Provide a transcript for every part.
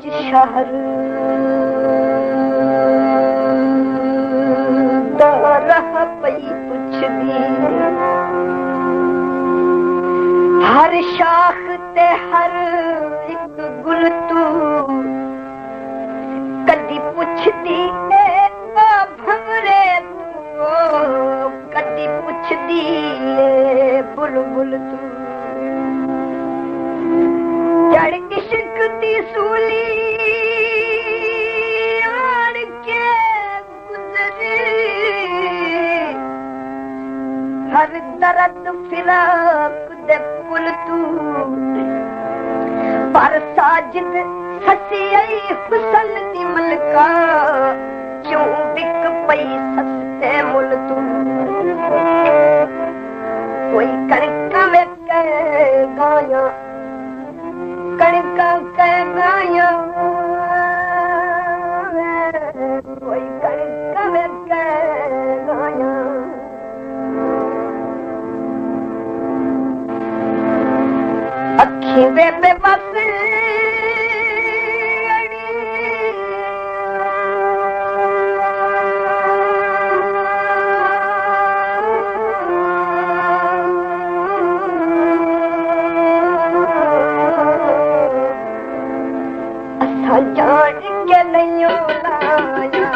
विच शहर दा रह पई पुछदी हर शाख ते हर एक गुल तू कदी पुछदी ए भंवरे तू कदी पुछदी ए बुलबुल तू चढ़ इश्क दी सूली आड़ के गुजरे हर दर्द फिराक दे पुल तू पर साजिद हसी आई हुसन दी मलका क्यों बिक पई सस्ते मुल तू कोई कणका में कह गाया कणका कह गाया कोई कणका में कह गाया अखी वे बेबस जान के नहीं लाया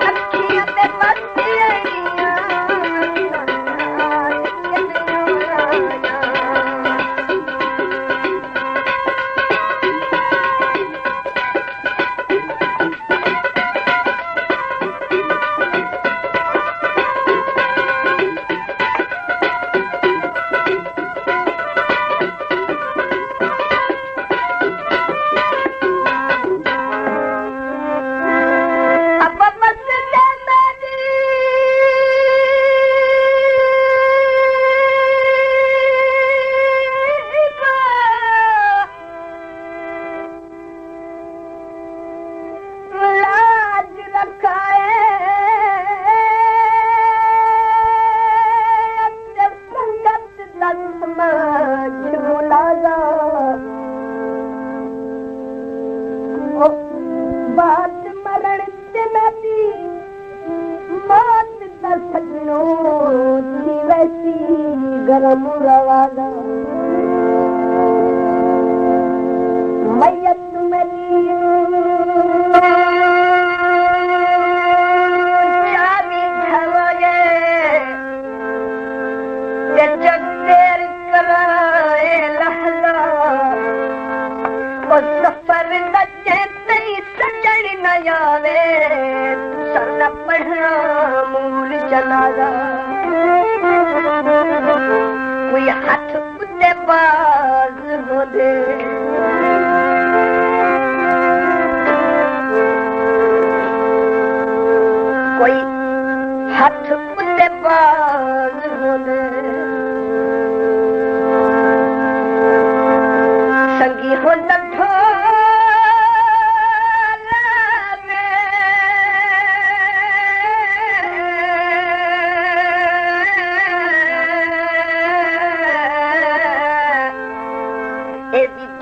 अखियां ते बस अड़ियां बात मरण ते नदी मौत दा सजनो थी वैसी गरम रवादा मैयत मेरी चाबी धवाए ते जग देर कराए लहला ओ सफर न सजन न आवे सन पढ़ना मूल जनाजा कोई हाथ उते बाज हो दे कोई हाथ उते बाज हो दे संगी हो लठो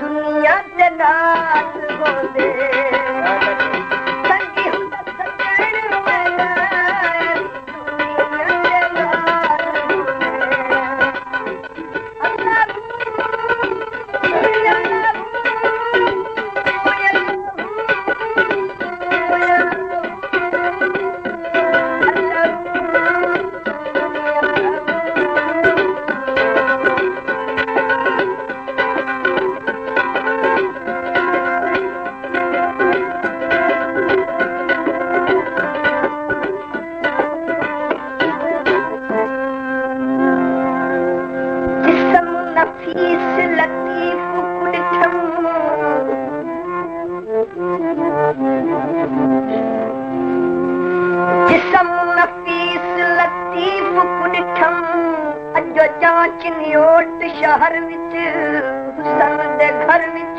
दुनिया से नाच हो दे संगी हुंदा सजण वाला दुनिया से नाच जिसम नफीस लतीफ कुड़ठम अजो जांच नियोट शहर विच हुसन दे घर विच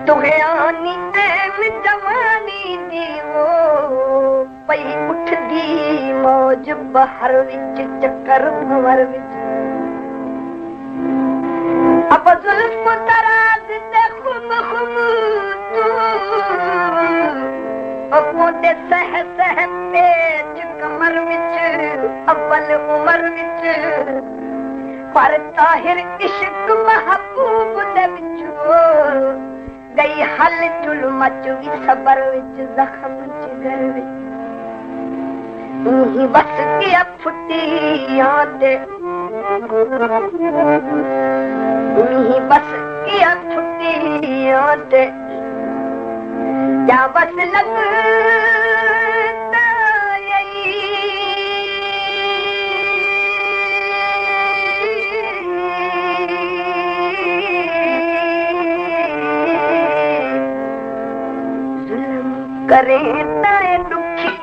तुहे आनी ऐम जवानी दी वो पई उठदी मौज बहर विच चक्कर भंवर विच अब जुल्फ तराज दे सह सह पेच कमर विच अव्वल उमर विच पर ताहिर इश्क महबूब दे विचो गई हल चुल मच भी सबर विच जख्म जिगर विच ही बस गया फुटियां दे ही बस गया फुटियां दे या बस लगता यही जुल्म करें ताए दुखी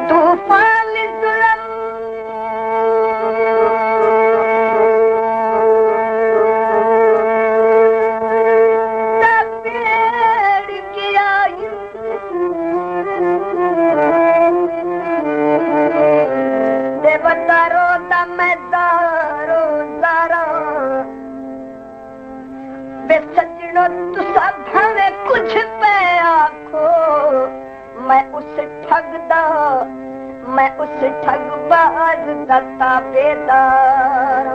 तूफान जुल्म तपेड़ गया देवतारो दमदारो जारा बेसजनो तुसा भावे कुछ पे आखो मैं उस ठगबाज दा ताबेदार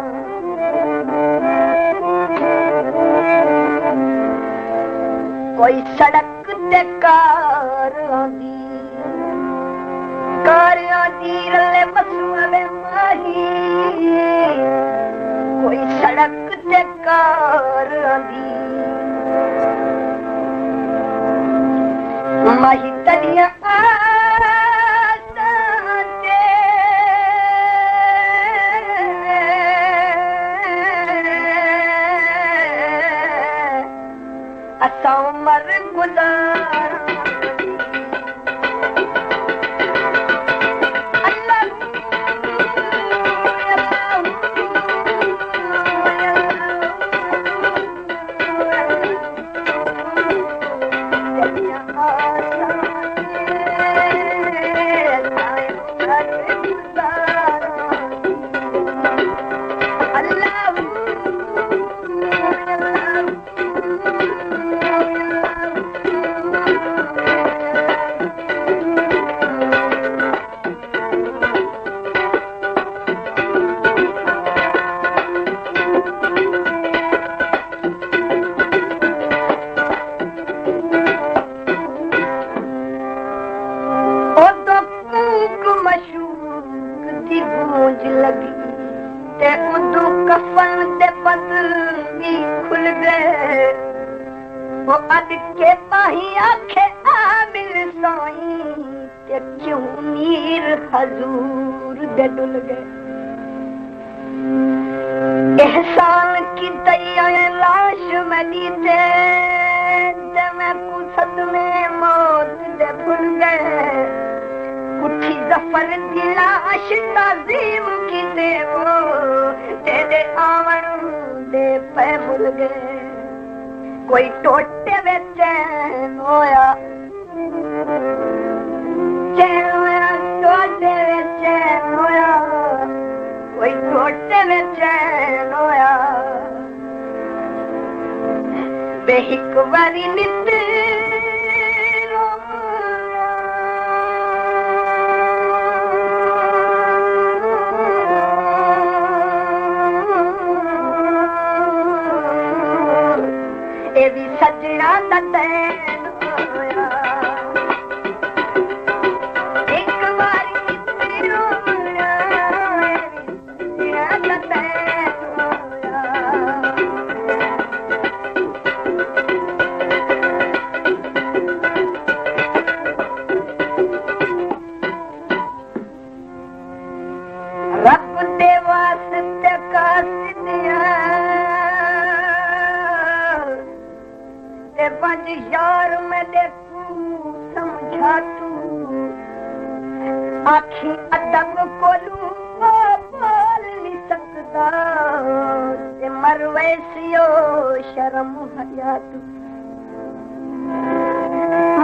कोई सड़क ते कार आंदी रले बसुआवे माही कोई सड़क ते कार आंदी माही तलिया असा उमर गुजार के पाही आखे आमिल साईं ते क्यों मीर हजूर दे डुल गए एहसान की दैया लाश मली दे मैं कुसद में मौत दे भूल गए उठी जफर दी लाश ताजीम की दे वो तेरे आवन दे पे भूल गए कोई टोटे में चैन होया टोटे में चैन होया कोई टोटे में चैन होया बेहिक वारी नित भी सजना दा दैन होया एक बारी तेरो सजना दा दैन होया रब दे वास्ते कासिदिया ते पंज यार में देखू समझा तू आखी अदब कोलू बोल नहीं सकता ते मरवैसियो शर्म हया तू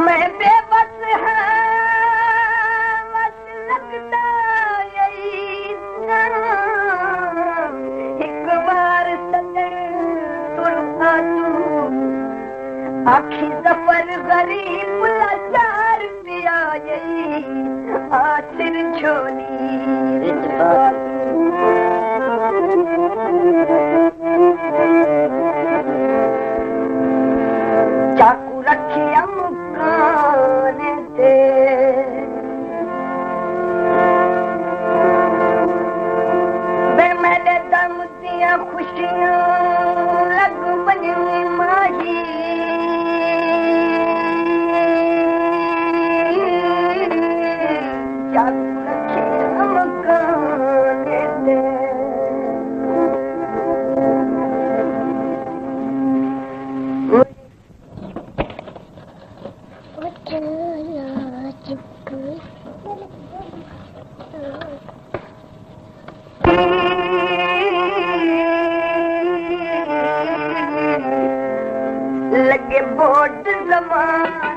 मैं बेबस हाँ बस लगता एक बार सजन तुरता तू आखी सफर गरीब लाचार पिया आसिर झोली चाकू रखिया मुकान दे मेरे दम दिया खुशियां लग बनी माही चाकू रखिया मकान दे लगे बोर्ड जमान